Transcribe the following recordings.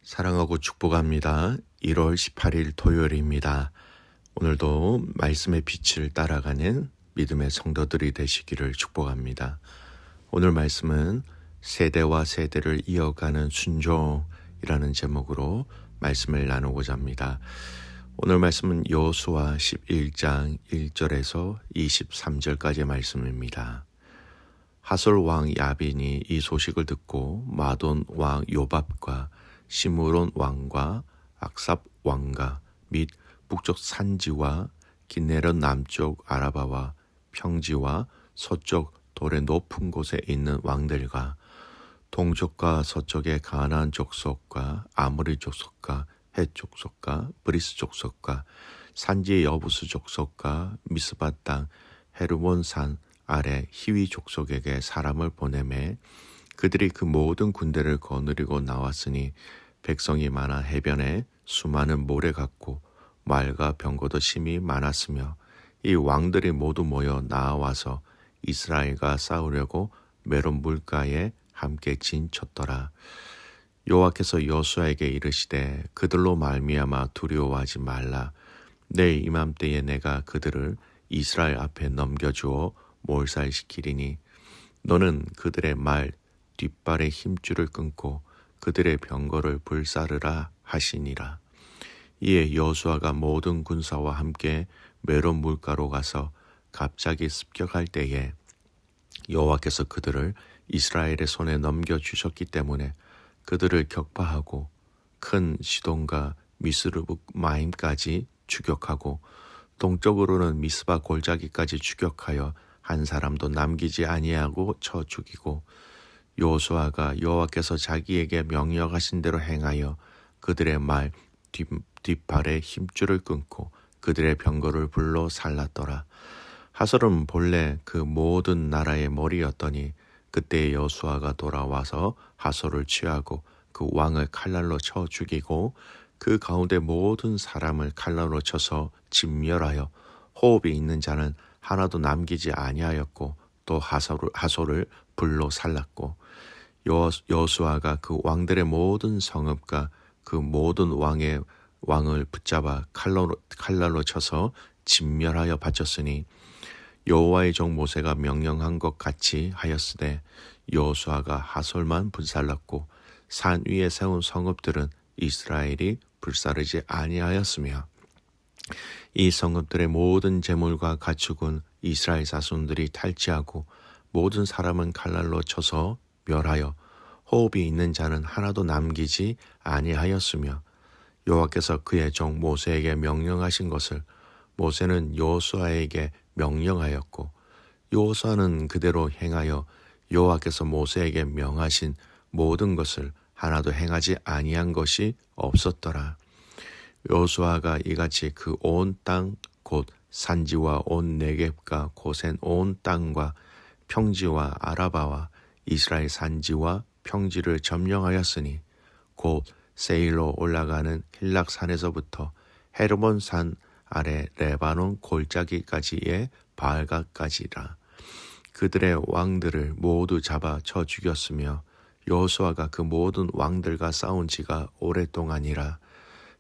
사랑하고 축복합니다. 1월 18일 토요일입니다. 오늘도 말씀의 빛을 따라가는 믿음의 성도들이 되시기를 축복합니다. 오늘 말씀은 세대와 세대를 이어가는 순종이라는 제목으로 말씀을 나누고자 합니다. 오늘 말씀은 여호수아 11장 1절에서 23절까지의 말씀입니다. 하솔 왕 야빈이 이 소식을 듣고 마돈 왕 요밥과 시므론 왕과 악삽 왕과 및 북쪽 산지와 기네렛 남쪽 아라바와 평지와 서쪽 돌의 높은 곳에 있는 왕들과 동쪽과 서쪽의 가나안 족속과 아모리 족속과 헷 족속과 브리스 족속과 산지의 여부스 족속과 미스바 땅 헤르몬 산 아래 히위 족속에게 사람을 보내매 그들이 그 모든 군대를 거느리고 나왔으니 백성이 많아 해변에 수많은 모래 같고 말과 병거도 심히 많았으며 이 왕들이 모두 모여 나와서 이스라엘과 싸우려고 메론 물가에 함께 진쳤더라. 여호와께서 여호수아에게 이르시되 그들로 말미암아 두려워하지 말라. 내일 이맘때에 내가 그들을 이스라엘 앞에 넘겨주어 몰살시키리니 너는 그들의 말 뒷발의 힘줄을 끊고 그들의 병거를 불사르라 하시니라. 이에 여호수아가 모든 군사와 함께 메론 물가로 가서 갑자기 습격할 때에 여호와께서 그들을 이스라엘의 손에 넘겨주셨기 때문에 그들을 격파하고 큰 시돈과 미스르북마임까지 추격하고 동쪽으로는 미스바 골짜기까지 추격하여 한 사람도 남기지 아니하고 쳐 죽이고 여호수아가 여호와께서 자기에게 명령하신 대로 행하여 그들의 말 뒷발의 힘줄을 끊고 그들의 병거를 불로 살랐더라. 하솔은 본래 그 모든 나라의 머리였더니 그때 여호수아가 돌아와서 하솔을 취하고 그 왕을 칼날로 쳐 죽이고 그 가운데 모든 사람을 칼날로 쳐서 진멸하여 호흡이 있는 자는 하나도 남기지 아니하였고 또 하솔을 불로 살랐고 여호수아가 그 왕들의 모든 성읍과 그 모든 왕을 붙잡아 칼날로 쳐서 진멸하여 바쳤으니 여호와의 종 모세가 명령한 것 같이 하였으되 여호수아가 하솔만 불살랐고 산 위에 세운 성읍들은 이스라엘이 불사르지 아니하였으며 이 성읍들의 모든 재물과 가축은 이스라엘 자손들이 탈취하고 모든 사람은 칼날로 쳐서 멸하여 호흡이 있는 자는 하나도 남기지 아니하였으며 여호와께서 그의 종 모세에게 명령하신 것을 모세는 여호수아에게 명령하였고 여호수아는 그대로 행하여 여호와께서 모세에게 명하신 모든 것을 하나도 행하지 아니한 것이 없었더라. 여호수아가 이같이 그 온 땅 곧 산지와 온 네겝과 고센 온 땅과 평지와 아라바와 이스라엘 산지와 평지를 점령하였으니 곧 세일로 올라가는 힐락산에서부터 헤르몬 산 아래 레바논 골짜기까지의 바알가까지라. 그들의 왕들을 모두 잡아 쳐 죽였으며 여호수아가 그 모든 왕들과 싸운 지가 오랫동안이라.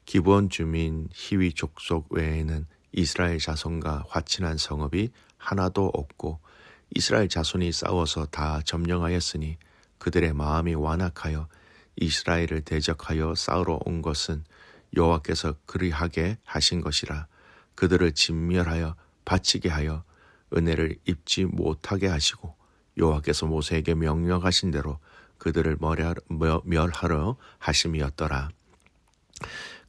기브온 주민 히위 족속 외에는 이스라엘 자손과 화친한 성읍이 하나도 없고 이스라엘 자손이 싸워서 다 점령하였으니 그들의 마음이 완악하여 이스라엘을 대적하여 싸우러 온 것은 여호와께서 그리하게 하신 것이라. 그들을 진멸하여 바치게 하여 은혜를 입지 못하게 하시고 여호와께서 모세에게 명령하신 대로 그들을 멸하러 하심이었더라.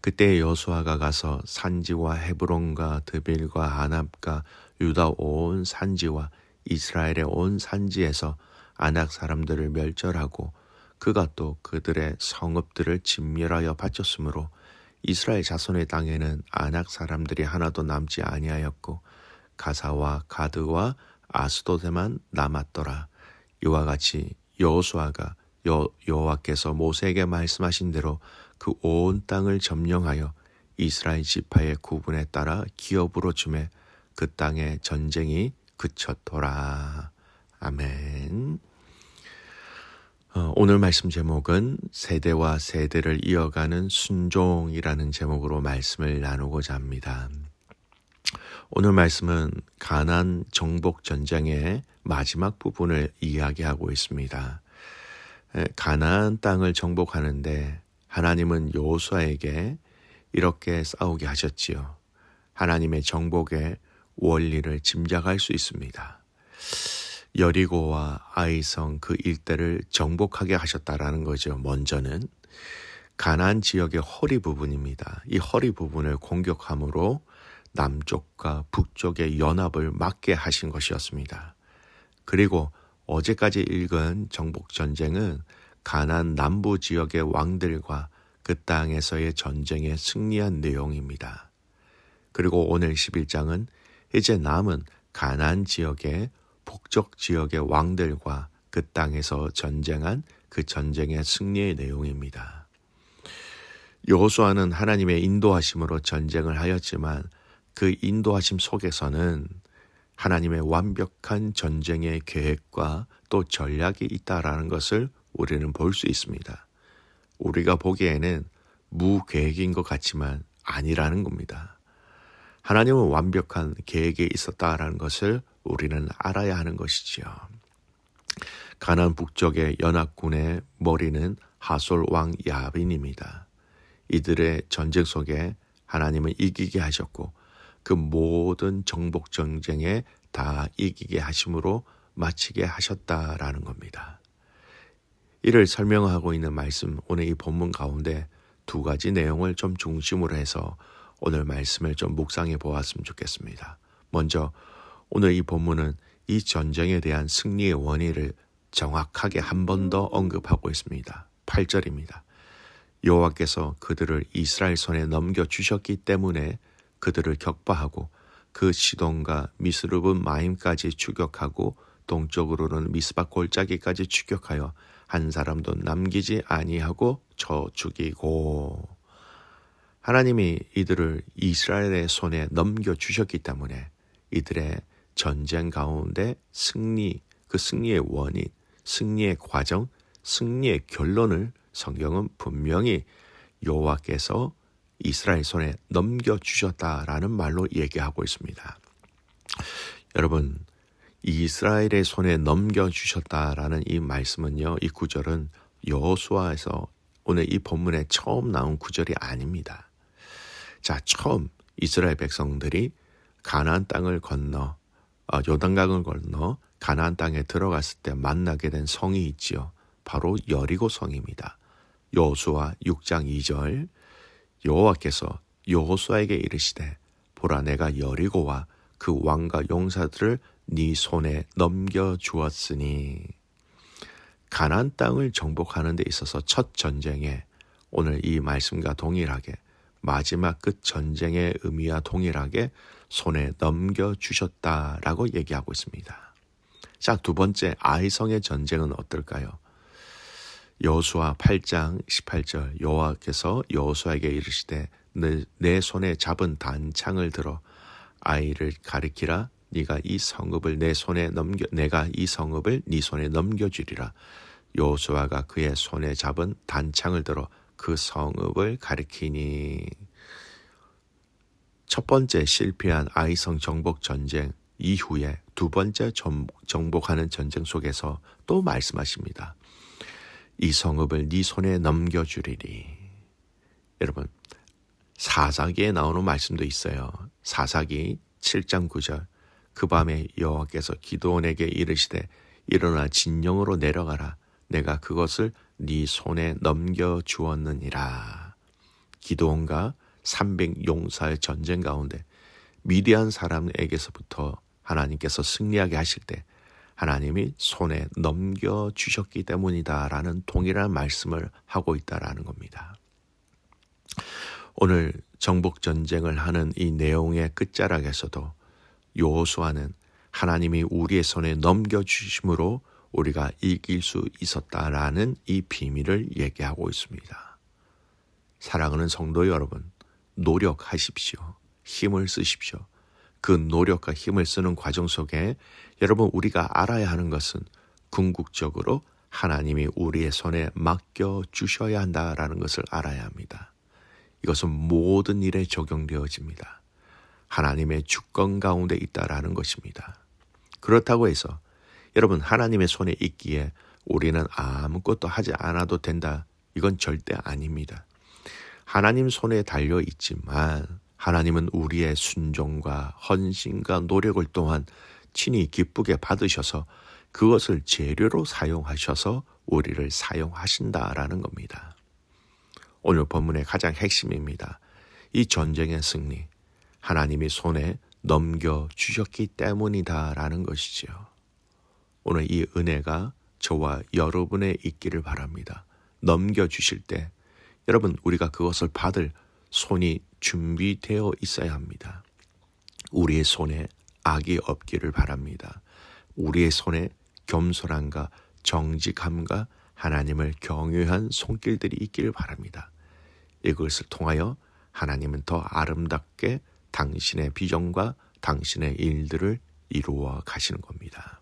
그때 여호수아가 가서 산지와 헤브론과 드빌과 아납과 유다 온 산지와 이스라엘의 온 산지에서 아낙 사람들을 멸절하고 그가 또 그들의 성읍들을 진멸하여 바쳤으므로 이스라엘 자손의 땅에는 아낙 사람들이 하나도 남지 아니하였고 가사와 가드와 아스도데만 남았더라. 이와 같이 여호수아가 여호와께서 모세에게 말씀하신 대로 그 온 땅을 점령하여 이스라엘 지파의 구분에 따라 기업으로 주매 그 땅의 전쟁이 그쳤더라. 아멘. 오늘 말씀 제목은 세대와 세대를 이어가는 순종이라는 제목으로 말씀을 나누고자 합니다. 오늘 말씀은 가나안 정복 전쟁의 마지막 부분을 이야기하고 있습니다. 가나안 땅을 정복하는데 하나님은 여호수아에게 이렇게 싸우게 하셨지요. 하나님의 정복의 원리를 짐작할 수 있습니다. 여리고와 아이성 그 일대를 정복하게 하셨다라는 거죠. 먼저는 가나안 지역의 허리 부분입니다. 이 허리 부분을 공격함으로 남쪽과 북쪽의 연합을 막게 하신 것이었습니다. 그리고 어제까지 읽은 정복 전쟁은 가나안 남부 지역의 왕들과 그 땅에서의 전쟁에 승리한 내용입니다. 그리고 오늘 11장은 이제 남은 가나안 지역의 북쪽 지역의 왕들과 그 땅에서 전쟁한 그 전쟁의 승리의 내용입니다. 여호수아는 하나님의 인도하심으로 전쟁을 하였지만 그 인도하심 속에서는 하나님의 완벽한 전쟁의 계획과 또 전략이 있다라는 것을 우리는 볼 수 있습니다. 우리가 보기에는 무계획인 것 같지만 아니라는 겁니다. 하나님은 완벽한 계획이 있었다라는 것을 우리는 알아야 하는 것이지요. 가나안 북쪽의 연합군의 머리는 하솔 왕 야빈입니다. 이들의 전쟁 속에 하나님은 이기게 하셨고 그 모든 정복 전쟁에 다 이기게 하심으로 마치게 하셨다라는 겁니다. 이를 설명하고 있는 말씀, 오늘 이 본문 가운데 두 가지 내용을 좀 중심으로 해서 오늘 말씀을 좀 묵상해 보았으면 좋겠습니다. 먼저 오늘 이 본문은 이 전쟁에 대한 승리의 원인을 정확하게 한 번 더 언급하고 있습니다. 8절입니다. 여호와께서 그들을 이스라엘 손에 넘겨주셨기 때문에 그들을 격파하고 그 시돈과 미스르분 마임까지 추격하고 동쪽으로는 미스바 골짜기까지 추격하여 한 사람도 남기지 아니하고 쳐 죽이고. 하나님이 이들을 이스라엘의 손에 넘겨주셨기 때문에 이들의 전쟁 가운데 승리, 그 승리의 원인, 승리의 과정, 승리의 결론을 성경은 분명히 여호와께서 이스라엘 손에 넘겨주셨다라는 말로 얘기하고 있습니다. 여러분, 이스라엘의 손에 넘겨주셨다라는 이 말씀은요, 이 구절은 여호수아에서 오늘 이 본문에 처음 나온 구절이 아닙니다. 자, 처음 이스라엘 백성들이 가나안 땅을 건너 요단강을 건너 가나안 땅에 들어갔을 때 만나게 된 성이 있지요. 바로 여리고 성입니다. 여호수아 6장 2절 여호와께서 여호수아에게 이르시되 보라 내가 여리고와 그 왕과 용사들을 네 손에 넘겨주었으니. 가나안 땅을 정복하는 데 있어서 첫 전쟁에 오늘 이 말씀과 동일하게 마지막 끝 전쟁의 의미와 동일하게 손에 넘겨주셨다라고 얘기하고 있습니다. 자, 두 번째 아이성의 전쟁은 어떨까요? 여호수아 8장 18절 여호와께서 여호수아에게 이르시되 내 손에 잡은 단창을 들어 아이를 가리키라. 네가 이 성읍을 내가 이 성읍을 네 손에 넘겨주리라. 여호수아가 그의 손에 잡은 단창을 들어 그 성읍을 가리키니. 첫 번째 실패한 아이성 정복 전쟁 이후에 두 번째 정복하는 전쟁 속에서 또 말씀하십니다. 이 성읍을 네 손에 넘겨주리니. 여러분, 사사기에 나오는 말씀도 있어요. 사사기 7장 9절 그 밤에 여호와께서 기드온에게 이르시되 일어나 진영으로 내려가라. 내가 그것을 네 손에 넘겨주었느니라. 기드온과 300용사의 전쟁 가운데 미디안 사람에게서부터 하나님께서 승리하게 하실 때 하나님이 손에 넘겨주셨기 때문이다라는 동일한 말씀을 하고 있다라는 겁니다. 오늘 정복전쟁을 하는 이 내용의 끝자락에서도 여호수아는 하나님이 우리의 손에 넘겨주심으로 우리가 이길 수 있었다라는 이 비밀을 얘기하고 있습니다. 사랑하는 성도 여러분, 노력하십시오. 힘을 쓰십시오. 그 노력과 힘을 쓰는 과정 속에 여러분 우리가 알아야 하는 것은 궁극적으로 하나님이 우리의 손에 맡겨 주셔야 한다라는 것을 알아야 합니다. 이것은 모든 일에 적용되어집니다. 하나님의 주권 가운데 있다라는 것입니다. 그렇다고 해서 여러분 하나님의 손에 있기에 우리는 아무것도 하지 않아도 된다. 이건 절대 아닙니다. 하나님 손에 달려 있지만 하나님은 우리의 순종과 헌신과 노력을 또한 친히 기쁘게 받으셔서 그것을 재료로 사용하셔서 우리를 사용하신다라는 겁니다. 오늘 본문의 가장 핵심입니다. 이 전쟁의 승리, 하나님이 손에 넘겨주셨기 때문이다라는 것이지요. 오늘 이 은혜가 저와 여러분의 있기를 바랍니다. 넘겨주실 때 여러분 우리가 그것을 받을 손이 준비되어 있어야 합니다. 우리의 손에 악이 없기를 바랍니다. 우리의 손에 겸손함과 정직함과 하나님을 경외한 손길들이 있기를 바랍니다. 이것을 통하여 하나님은 더 아름답게 당신의 비전과 당신의 일들을 이루어 가시는 겁니다.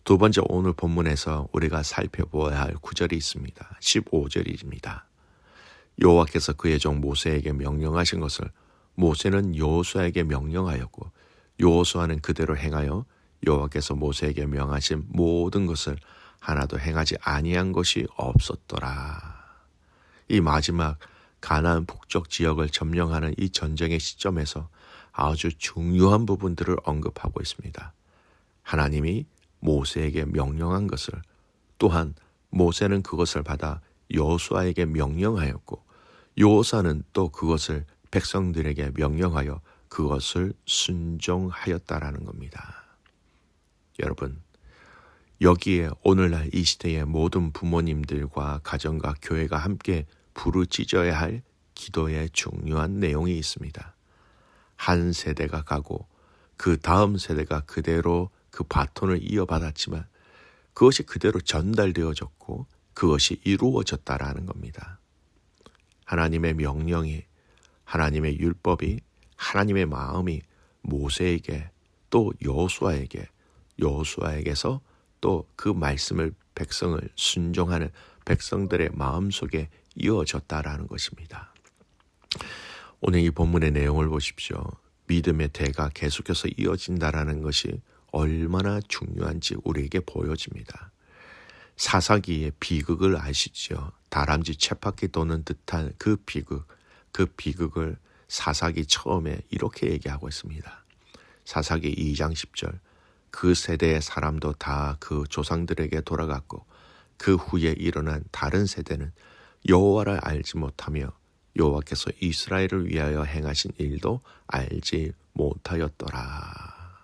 두 번째 오늘 본문에서 우리가 살펴보아야 할 구절이 있습니다. 15절입니다. 여호와께서 그의 종 모세에게 명령하신 것을 모세는 여호수아에게 명령하였고 여호수아는 그대로 행하여 여호와께서 모세에게 명하신 모든 것을 하나도 행하지 아니한 것이 없었더라. 이 마지막 가나안 북쪽 지역을 점령하는 이 전쟁의 시점에서 아주 중요한 부분들을 언급하고 있습니다. 하나님이 모세에게 명령한 것을 또한 모세는 그것을 받아 여호수아에게 명령하였고 여호수아는 또 그것을 백성들에게 명령하여 그것을 순종하였다라는 겁니다. 여러분, 여기에 오늘날 이 시대의 모든 부모님들과 가정과 교회가 함께 부르짖어야 할 기도의 중요한 내용이 있습니다. 한 세대가 가고 그 다음 세대가 그대로 그 바톤을 이어받았지만 그것이 그대로 전달되어졌고 그것이 이루어졌다라는 겁니다. 하나님의 명령이, 하나님의 율법이, 하나님의 마음이 모세에게 또 여호수아에게, 여호수아에게서 또 그 말씀을 백성을 순종하는 백성들의 마음속에 이어졌다라는 것입니다. 오늘 이 본문의 내용을 보십시오. 믿음의 대가 계속해서 이어진다라는 것이 얼마나 중요한지 우리에게 보여집니다. 사사기의 비극을 아시죠? 다람쥐 쳇바퀴 도는 듯한 그 비극을 사사기 처음에 이렇게 얘기하고 있습니다. 사사기 2장 10절 그 세대의 사람도 다 그 조상들에게 돌아갔고 그 후에 일어난 다른 세대는 여호와를 알지 못하며 여호와께서 이스라엘을 위하여 행하신 일도 알지 못하였더라.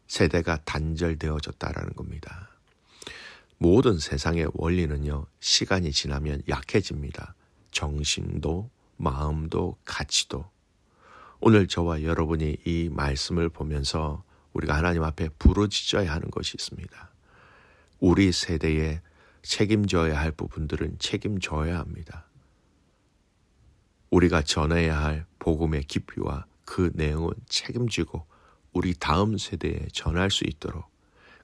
세대가 단절되어졌다라는 겁니다. 모든 세상의 원리는요, 시간이 지나면 약해집니다. 정신도 마음도 가치도. 오늘 저와 여러분이 이 말씀을 보면서 우리가 하나님 앞에 부르짖어야 하는 것이 있습니다. 우리 세대에 책임져야 할 부분들은 책임져야 합니다. 우리가 전해야 할 복음의 깊이와 그 내용은 책임지고 우리 다음 세대에 전할 수 있도록,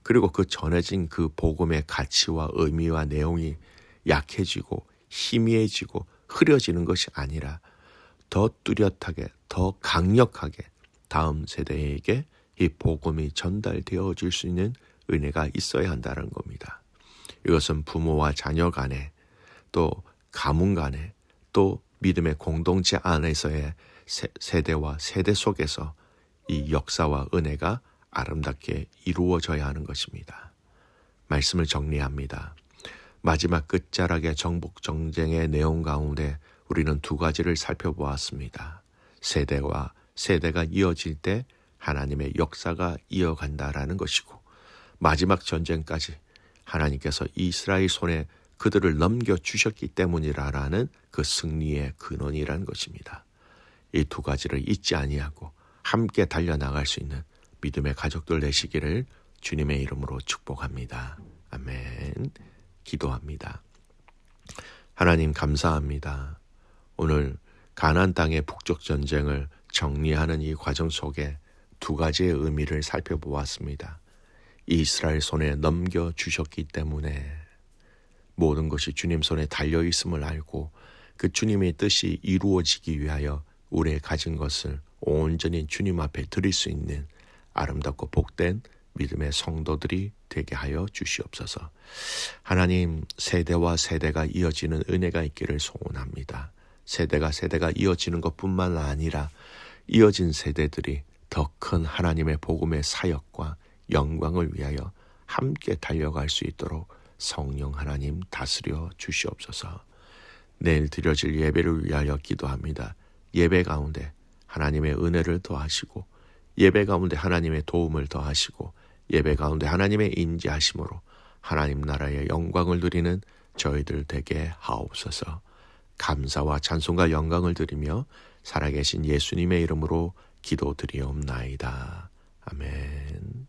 그리고 그 전해진 그 복음의 가치와 의미와 내용이 약해지고 희미해지고 흐려지는 것이 아니라 더 뚜렷하게, 더 강력하게 다음 세대에게 이 복음이 전달되어질 수 있는 은혜가 있어야 한다는 겁니다. 이것은 부모와 자녀 간에, 또 가문 간에, 또 믿음의 공동체 안에서의 세대와 세대 속에서 이 역사와 은혜가 아름답게 이루어져야 하는 것입니다. 말씀을 정리합니다. 마지막 끝자락의 정복 정쟁의 내용 가운데 우리는 두 가지를 살펴보았습니다. 세대와 세대가 이어질 때 하나님의 역사가 이어간다라는 것이고, 마지막 전쟁까지 하나님께서 이스라엘 손에 그들을 넘겨주셨기 때문이라는 그 승리의 근원이라는 것입니다. 이 두 가지를 잊지 아니하고 함께 달려나갈 수 있는 믿음의 가족들 되시기를 주님의 이름으로 축복합니다. 아멘. 기도합니다. 하나님 감사합니다. 오늘 가나안 땅의 북쪽 전쟁을 정리하는 이 과정 속에 두 가지의 의미를 살펴보았습니다. 이스라엘 손에 넘겨주셨기 때문에 모든 것이 주님 손에 달려 있음을 알고 그 주님의 뜻이 이루어지기 위하여 우리의 가진 것을 온전히 주님 앞에 드릴 수 있는 아름답고 복된 믿음의 성도들이 되게 하여 주시옵소서. 하나님, 세대와 세대가 이어지는 은혜가 있기를 소원합니다. 세대가 이어지는 것뿐만 아니라 이어진 세대들이 더 큰 하나님의 복음의 사역과 영광을 위하여 함께 달려갈 수 있도록 성령 하나님 다스려 주시옵소서. 내일 드려질 예배를 위하여 기도합니다. 예배 가운데 하나님의 은혜를 더하시고 예배 가운데 하나님의 도움을 더하시고 예배 가운데 하나님의 인지하심으로 하나님 나라의 영광을 누리는 저희들 되게 하옵소서. 감사와 찬송과 영광을 드리며 살아계신 예수님의 이름으로 기도드리옵나이다. 아멘.